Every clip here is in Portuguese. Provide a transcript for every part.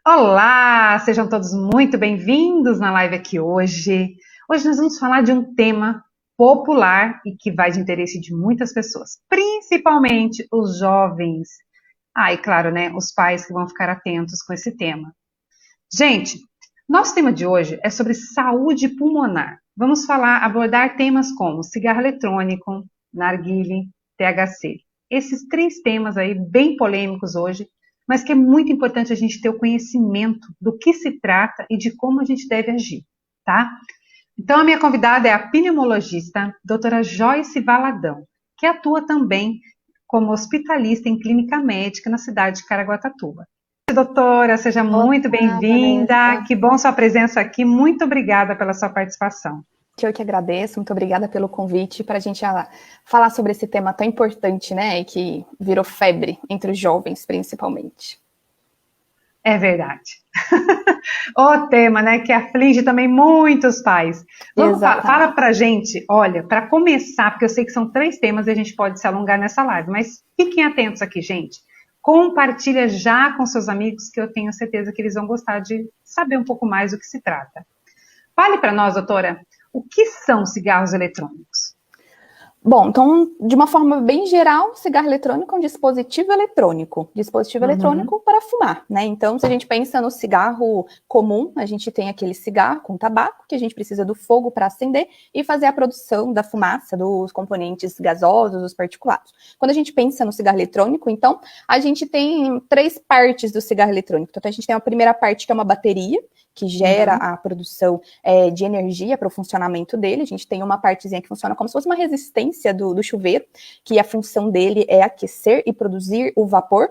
Olá, sejam todos muito bem-vindos na live aqui hoje. Hoje nós vamos falar de um tema popular e que vai de interesse de muitas pessoas, principalmente os jovens. E claro, né, os pais que vão ficar atentos com esse tema. Gente, nosso tema de hoje é sobre saúde pulmonar. Vamos abordar temas como cigarro eletrônico, narguilé, THC. Esses três temas aí bem polêmicos hoje, mas que é muito importante a gente ter o conhecimento do que se trata e de como a gente deve agir, tá? Então a minha convidada é a pneumologista, doutora Joyce Valadão, que atua também como hospitalista em clínica médica na cidade de Caraguatatuba. Doutora, seja muito Olá, bem-vinda. Vanessa. Que bom sua presença aqui. Muito obrigada pela sua participação. Que eu que agradeço, muito obrigada pelo convite para a gente falar sobre esse tema tão importante, né? E que virou febre entre os jovens, principalmente. É verdade. O tema, né, que aflige também muitos pais. Fala Exatamente. pra gente, olha, para começar, porque eu sei que são três temas e a gente pode se alongar nessa live, mas fiquem atentos aqui, gente. Compartilha já com seus amigos, que eu tenho certeza que eles vão gostar de saber um pouco mais do que se trata. Fale para nós, doutora, o que são cigarros eletrônicos? Bom, então, de uma forma bem geral, cigarro eletrônico é um dispositivo eletrônico. Dispositivo Uhum. eletrônico para fumar, né? Então, se a gente pensa no cigarro comum, a gente tem aquele cigarro com tabaco, que a gente precisa do fogo para acender e fazer a produção da fumaça, dos componentes gasosos, dos particulados. Quando a gente pensa no cigarro eletrônico, então, a gente tem três partes do cigarro eletrônico. Então, a gente tem a primeira parte, que é uma bateria, que gera Uhum. a produção de energia para o funcionamento dele. A gente tem uma partezinha que funciona como se fosse uma resistência do chuveiro, que a função dele é aquecer e produzir o vapor.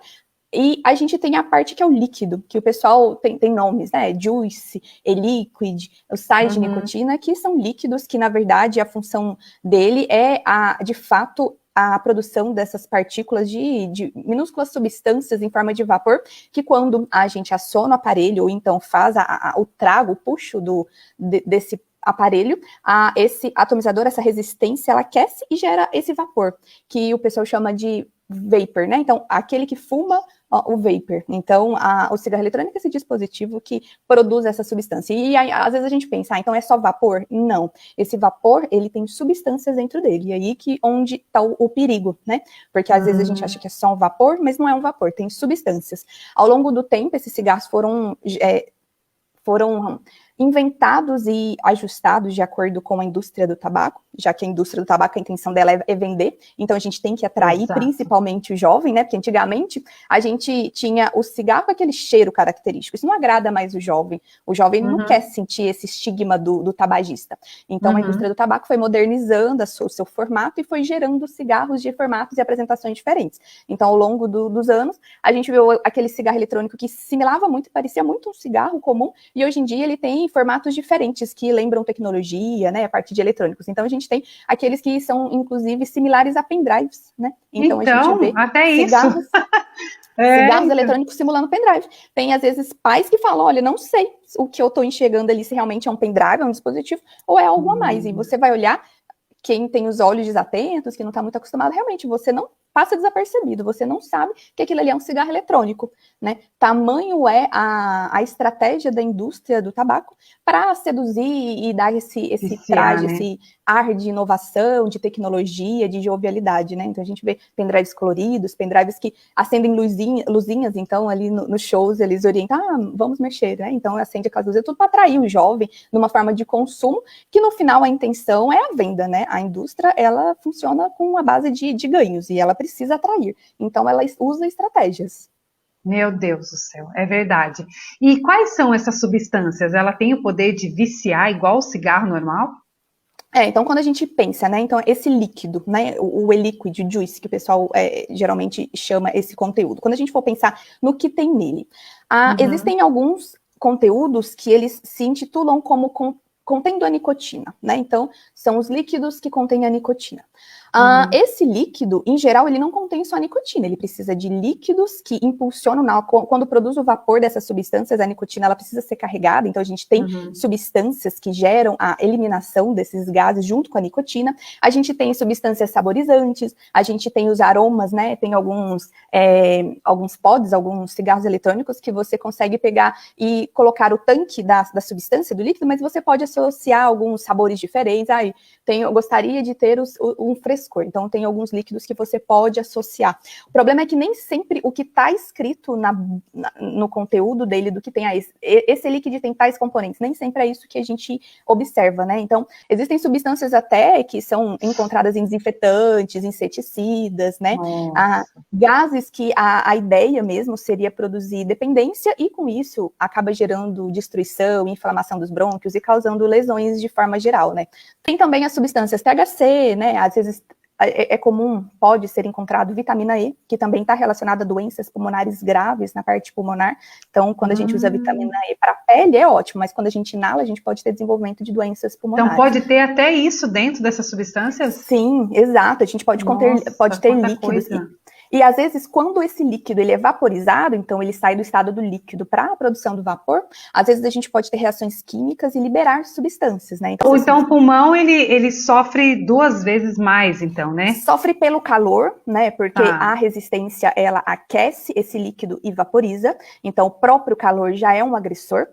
E a gente tem a parte que é o líquido, que o pessoal tem nomes, né? Juice, e-liquid, os sais de Uhum. nicotina, que são líquidos que, na verdade, a função dele é, de fato, a produção dessas partículas de minúsculas substâncias em forma de vapor, que quando a gente aciona o aparelho, ou então faz o trago, o puxo desse aparelho, esse atomizador, essa resistência, ela aquece e gera esse vapor, que o pessoal chama de vapor, né? Então, aquele que fuma o vapor. Então, o cigarro eletrônico é esse dispositivo que produz essa substância. E aí, às vezes a gente pensa, então é só vapor? Não. Esse vapor, ele tem substâncias dentro dele. E aí que onde está o perigo, né? Porque às vezes a gente acha que é só um vapor, mas não é um vapor, tem substâncias. Ao longo do tempo, esses cigarros foram inventados e ajustados de acordo com a indústria do tabaco, já que a indústria do tabaco, a intenção dela é vender, então a gente tem que atrair Exato. principalmente o jovem, né? Porque antigamente a gente tinha o cigarro com aquele cheiro característico, isso não agrada mais o jovem não quer Uhum. sentir esse estigma do tabagista. Então a indústria Uhum. do tabaco foi modernizando o seu formato e foi gerando cigarros de formatos e apresentações diferentes. Então ao longo dos anos, a gente viu aquele cigarro eletrônico que similava muito, parecia muito um cigarro comum, e hoje em dia ele tem formatos diferentes que lembram tecnologia, né, a parte de eletrônicos. Então a gente tem aqueles que são inclusive similares a pendrives, né? Então a gente Então, vê até isso. cigarros É, cigarros então. eletrônicos simulando pendrive. Tem às vezes pais que falam, olha, não sei o que eu estou enxergando ali se realmente é um pendrive, é um dispositivo ou é algo a mais. E você vai olhar, quem tem os olhos desatentos, que não está muito acostumado, realmente você não passa desapercebido, você não sabe que aquilo ali é um cigarro eletrônico, né? Tamanho é a estratégia da indústria do tabaco para seduzir e dar esse Viciar, traje, né? esse ar de inovação, de tecnologia, de jovialidade, né? Então a gente vê pendrives coloridos, pendrives que acendem luzinhas, então ali nos shows eles orientam, vamos mexer, né? Então acende aquelas luzinhas, tudo para atrair o jovem numa forma de consumo, que no final a intenção é a venda, né? A indústria, ela funciona com uma base de ganhos e ela precisa atrair. Então ela usa estratégias. Meu Deus do céu, é verdade. E quais são essas substâncias? Ela tem o poder de viciar igual o cigarro normal? Então quando a gente pensa, né, então esse líquido, né, o e-liquid, o juice, que o pessoal geralmente chama esse conteúdo, quando a gente for pensar no que tem nele, Uhum. existem alguns conteúdos que eles se intitulam como contendo a nicotina, né, então são os líquidos que contêm a nicotina. Esse líquido, em geral, ele não contém só nicotina, ele precisa de líquidos que impulsionam, quando produz o vapor dessas substâncias, a nicotina ela precisa ser carregada, então a gente tem substâncias que geram a eliminação desses gases junto com a nicotina, a gente tem substâncias saborizantes, a gente tem os aromas, né, tem alguns pods, alguns cigarros eletrônicos que você consegue pegar e colocar o tanque da substância do líquido, mas você pode associar alguns sabores diferentes, eu gostaria de ter um frescor. Então, tem alguns líquidos que você pode associar. O problema é que nem sempre o que está escrito no conteúdo dele, do que tem esse líquido tem tais componentes, nem sempre é isso que a gente observa, né? Então, existem substâncias até que são encontradas em desinfetantes, inseticidas, né? Gases que a ideia mesmo seria produzir dependência e, com isso, acaba gerando destruição, inflamação dos brônquios e causando lesões de forma geral, né? Tem também as substâncias THC, né? Às vezes é comum, pode ser encontrado vitamina E, que também está relacionada a doenças pulmonares graves na parte pulmonar. Então, quando a gente usa vitamina E para a pele, é ótimo, mas quando a gente inala, a gente pode ter desenvolvimento de doenças pulmonares. Então, pode ter até isso dentro dessas substâncias? Sim, exato. A gente pode ter líquidos. E às vezes, quando esse líquido ele é vaporizado, então ele sai do estado do líquido para a produção do vapor, às vezes a gente pode ter reações químicas e liberar substâncias, né? Então, o pulmão, ele sofre 2 vezes mais, então, né? Sofre pelo calor, né? Porque a resistência, ela aquece esse líquido e vaporiza. Então, o próprio calor já é um agressor.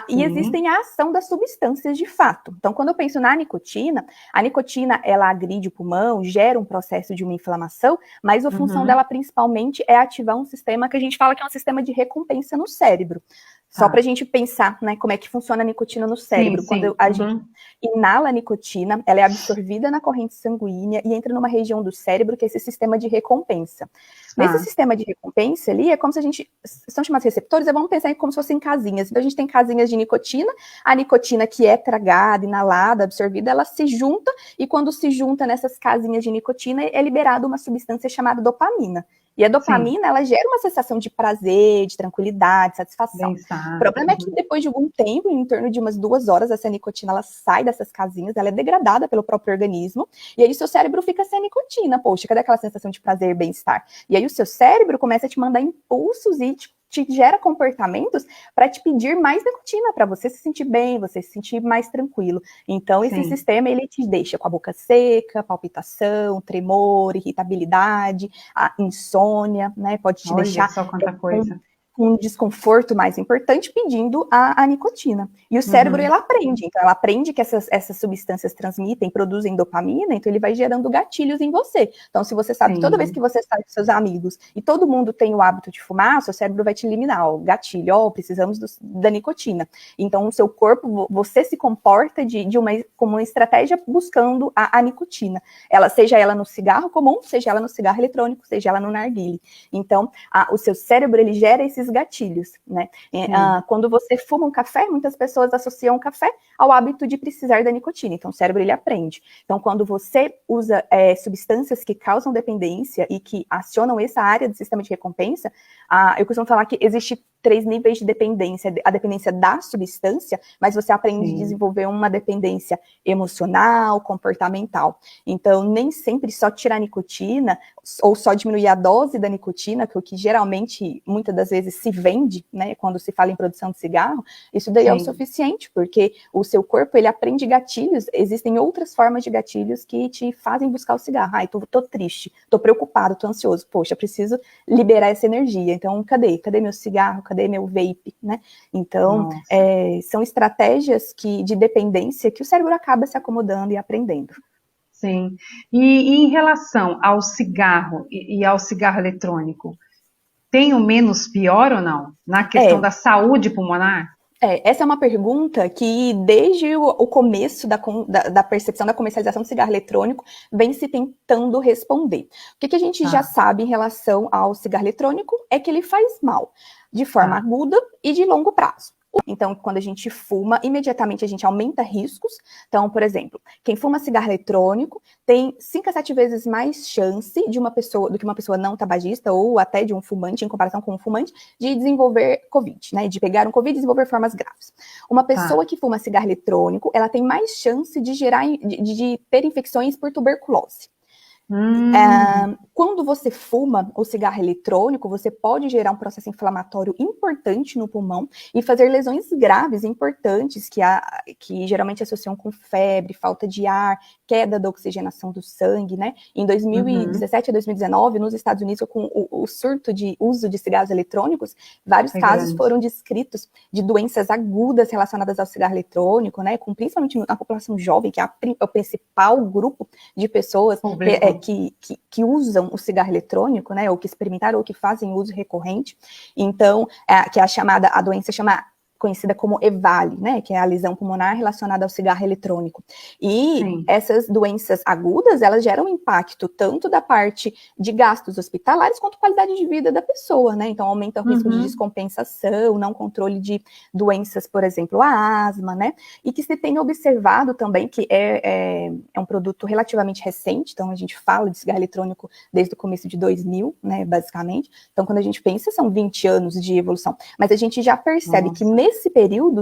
E existem a ação das substâncias de fato. Então, quando eu penso na nicotina, a nicotina, ela agride o pulmão, gera um processo de uma inflamação, mas a função dela principalmente é ativar um sistema que a gente fala que é um sistema de recompensa no cérebro. Só para a gente pensar, né, como é que funciona a nicotina no cérebro. Quando a gente inala a nicotina, ela é absorvida na corrente sanguínea e entra numa região do cérebro que é esse sistema de recompensa. Nesse sistema de recompensa ali, é como se a gente... São chamados receptores, vamos pensar como se fossem casinhas. Então, a gente tem casinhas de nicotina, a nicotina que é tragada, inalada, absorvida, ela se junta, e quando se junta nessas casinhas de nicotina, é liberada uma substância chamada dopamina. E a dopamina, ela gera uma sensação de prazer, de tranquilidade, satisfação. O problema é que depois de algum tempo, em torno de umas 2 horas, essa nicotina, ela sai dessas casinhas, ela é degradada pelo próprio organismo, e aí o seu cérebro fica sem nicotina. Poxa, cadê aquela sensação de prazer e bem-estar? E aí o seu cérebro começa a te mandar impulsos e te gera comportamentos para te pedir mais nicotina, para você se sentir bem, você se sentir mais tranquilo. Então, esse sistema, ele te deixa com a boca seca, palpitação, tremor, irritabilidade, a insônia, né? Pode te deixar só quanta coisa. Um desconforto mais importante pedindo a nicotina. E o cérebro, ele aprende. Então, ela aprende que essas substâncias transmitem, produzem dopamina, então ele vai gerando gatilhos em você. Então, se você sabe, toda vez que você sai com seus amigos e todo mundo tem o hábito de fumar, seu cérebro vai te eliminar, gatilho, precisamos da nicotina. Então, o seu corpo, você se comporta como uma estratégia buscando a nicotina. Seja ela no cigarro comum, seja ela no cigarro eletrônico, seja ela no narguilé. Então, o seu cérebro, ele gera esses gatilhos, né? Quando você fuma um café, muitas pessoas associam o café ao hábito de precisar da nicotina. Então, o cérebro, ele aprende. Então, quando você usa substâncias que causam dependência e que acionam essa área do sistema de recompensa, eu costumo falar que existe 3 níveis de dependência. A dependência da substância, mas você aprende a desenvolver uma dependência emocional, comportamental. Então, nem sempre só tirar a nicotina ou só diminuir a dose da nicotina, que é o que geralmente, muitas das vezes, se vende, né, quando se fala em produção de cigarro, isso daí é o suficiente, porque o seu corpo, ele aprende gatilhos, existem outras formas de gatilhos que te fazem buscar o cigarro. Tô triste, tô preocupado, tô ansioso, poxa, preciso liberar essa energia, então cadê meu cigarro, cadê meu vape, né? Então, são estratégias de dependência que o cérebro acaba se acomodando e aprendendo. Sim, e em relação ao cigarro e ao cigarro eletrônico, tem o menos pior ou não? Na questão da saúde pulmonar? Essa é uma pergunta que, desde o começo da percepção da comercialização do cigarro eletrônico, vem se tentando responder. O que a gente já sabe em relação ao cigarro eletrônico é que ele faz mal, de forma aguda e de longo prazo. Então, quando a gente fuma, imediatamente a gente aumenta riscos. Então, por exemplo, quem fuma cigarro eletrônico tem 5 a 7 vezes mais chance do que uma pessoa não tabagista ou até de um fumante, em comparação com um fumante, de desenvolver Covid, né? De pegar um Covid e desenvolver formas graves. Uma pessoa que fuma cigarro eletrônico, ela tem mais chance de ter infecções por tuberculose. Quando você fuma o cigarro eletrônico, você pode gerar um processo inflamatório importante no pulmão e fazer lesões graves importantes que geralmente associam com febre, falta de ar, queda da oxigenação do sangue, né? Em 2017 a 2019, nos Estados Unidos, com o surto de uso de cigarros eletrônicos, vários casos foram descritos de doenças agudas relacionadas ao cigarro eletrônico, né? Principalmente na população jovem, que é o principal grupo de pessoas que usam o cigarro eletrônico, né, ou que experimentaram, ou que fazem uso recorrente. Então, que é a doença conhecida como EVALI, né, que é a lesão pulmonar relacionada ao cigarro eletrônico. E essas doenças agudas, elas geram impacto tanto da parte de gastos hospitalares quanto qualidade de vida da pessoa, né, então aumenta o risco de descompensação, não controle de doenças, por exemplo, a asma, né, e que se tem observado também que é um produto relativamente recente, então a gente fala de cigarro eletrônico desde o começo de 2000, né, basicamente, então quando a gente pensa, são 20 anos de evolução, mas a gente já percebe que nesse período,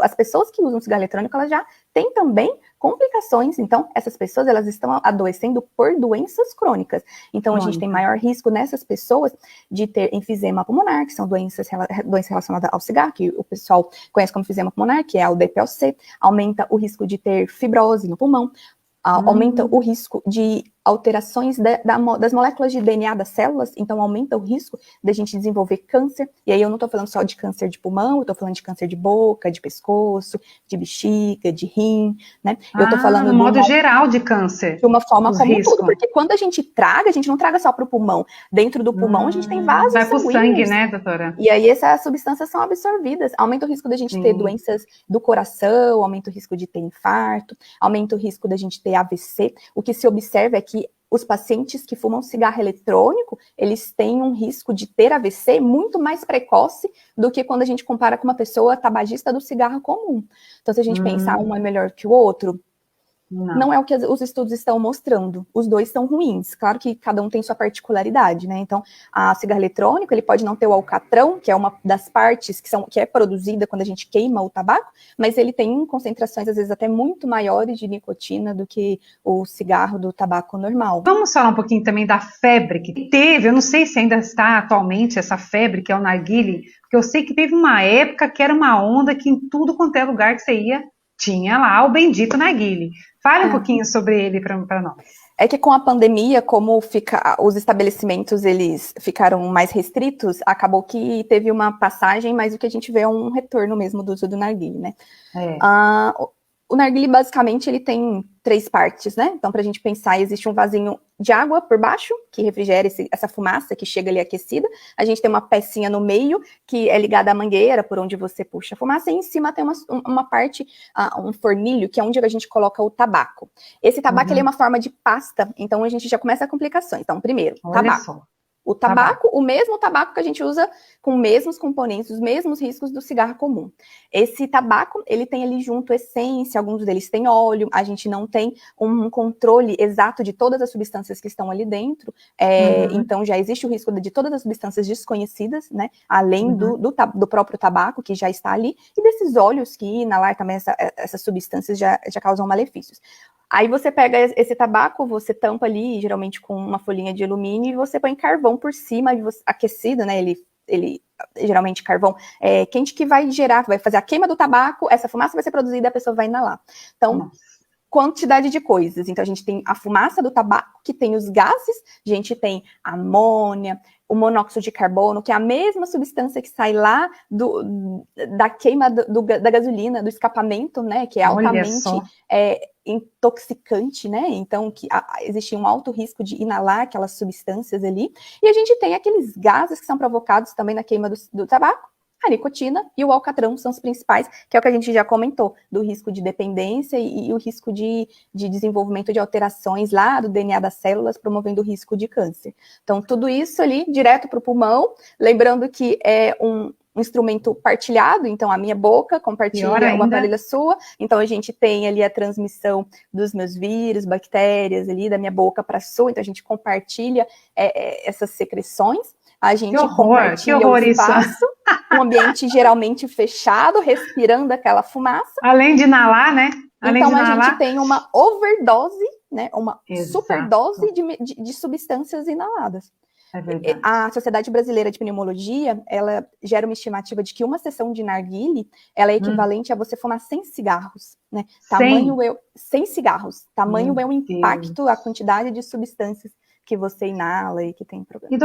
as pessoas que usam cigarro eletrônico, elas já têm também complicações. Então, essas pessoas, elas estão adoecendo por doenças crônicas. Então, a gente tem maior risco nessas pessoas de ter enfisema pulmonar, que são doenças relacionadas ao cigarro, que o pessoal conhece como enfisema pulmonar, que é o DPLC. Aumenta o risco de ter fibrose no pulmão. Aumenta o risco de alterações das moléculas de DNA das células, então aumenta o risco da gente desenvolver câncer, e aí eu não estou falando só de câncer de pulmão, eu estou falando de câncer de boca, de pescoço, de bexiga, de rim, né? Eu estou falando no modo geral de câncer. De uma forma como um todo, porque quando a gente não traga só para o pulmão. Dentro do pulmão a gente tem vasos vai pro sanguíneos. Sangue, né, doutora? E aí essas substâncias são absorvidas. Aumenta o risco da gente ter doenças do coração, aumenta o risco de ter infarto, aumenta o risco da gente ter AVC. O que se observa é que os pacientes que fumam cigarro eletrônico, eles têm um risco de ter AVC muito mais precoce do que quando a gente compara com uma pessoa tabagista do cigarro comum. Então, se a gente pensar um é melhor que o outro, não é o que os estudos estão mostrando. Os dois são ruins. Claro que cada um tem sua particularidade, né? Então, o cigarro eletrônico, ele pode não ter o alcatrão, que é uma das partes que é produzida quando a gente queima o tabaco, mas ele tem concentrações, às vezes, até muito maiores de nicotina do que o cigarro do tabaco normal. Vamos falar um pouquinho também da febre que teve. Eu não sei se ainda está atualmente essa febre, que é o narguilé, porque eu sei que teve uma época que era uma onda que em tudo quanto é lugar que você ia, tinha lá o bendito narguilé. Fale um pouquinho sobre ele para nós. É que com a pandemia, como os estabelecimentos eles ficaram mais restritos, acabou que teve uma passagem, mas o que a gente vê é um retorno mesmo do uso do narguilé, né? O narguilé, basicamente, ele tem 3 partes, né? Então, para a gente pensar, existe um vasinho de água por baixo, que refrigera essa fumaça que chega ali aquecida. A gente tem uma pecinha no meio, que é ligada à mangueira, por onde você puxa a fumaça. E em cima tem uma parte, um fornilho, que é onde a gente coloca o tabaco. Esse tabaco, ele é uma forma de pasta, então a gente já começa complicações. Então, primeiro, tabaco. O tabaco, o mesmo tabaco que a gente usa com os mesmos componentes, os mesmos riscos do cigarro comum. Esse tabaco, ele tem ali junto essência, alguns deles têm óleo, a gente não tem um controle exato de todas as substâncias que estão ali dentro, então já existe o risco de todas as substâncias desconhecidas, né, além do próprio tabaco que já está ali, e desses óleos que inalar também essas substâncias já causam malefícios. Aí você pega esse tabaco, você tampa ali, geralmente com uma folhinha de alumínio, e você põe carvão por cima, aquecido, né? Ele geralmente carvão quente, que vai fazer a queima do tabaco, essa fumaça vai ser produzida e a pessoa vai inalar. Então, quantidade de coisas. Então, a gente tem a fumaça do tabaco, que tem os gases, a gente tem amônia, o monóxido de carbono, que é a mesma substância que sai lá da queima da gasolina, do escapamento, né? Que é altamente intoxicante, né? Então, existe um alto risco de inalar aquelas substâncias ali. E a gente tem aqueles gases que são provocados também na queima do tabaco. A nicotina e o alcatrão são os principais, que é o que a gente já comentou, do risco de dependência e o risco de desenvolvimento de alterações lá do DNA das células, promovendo o risco de câncer. Então, tudo isso ali, direto para o pulmão, lembrando que é um instrumento partilhado, então a minha boca compartilha uma parelha sua, então a gente tem ali a transmissão dos meus vírus, bactérias ali da minha boca para a sua, então a gente compartilha essas secreções, a gente compartilha o espaço, um ambiente geralmente fechado, respirando aquela fumaça. Além de inalar, né? Então a gente tem uma overdose né, uma Exato. superdose de substâncias inaladas. É verdade. A Sociedade Brasileira de Pneumologia, ela gera uma estimativa de que uma sessão de narguile, ela é equivalente a você fumar 100 cigarros, né? 100 cigarros. Tamanho é o impacto, a quantidade de substâncias que você inala e que tem problema. E,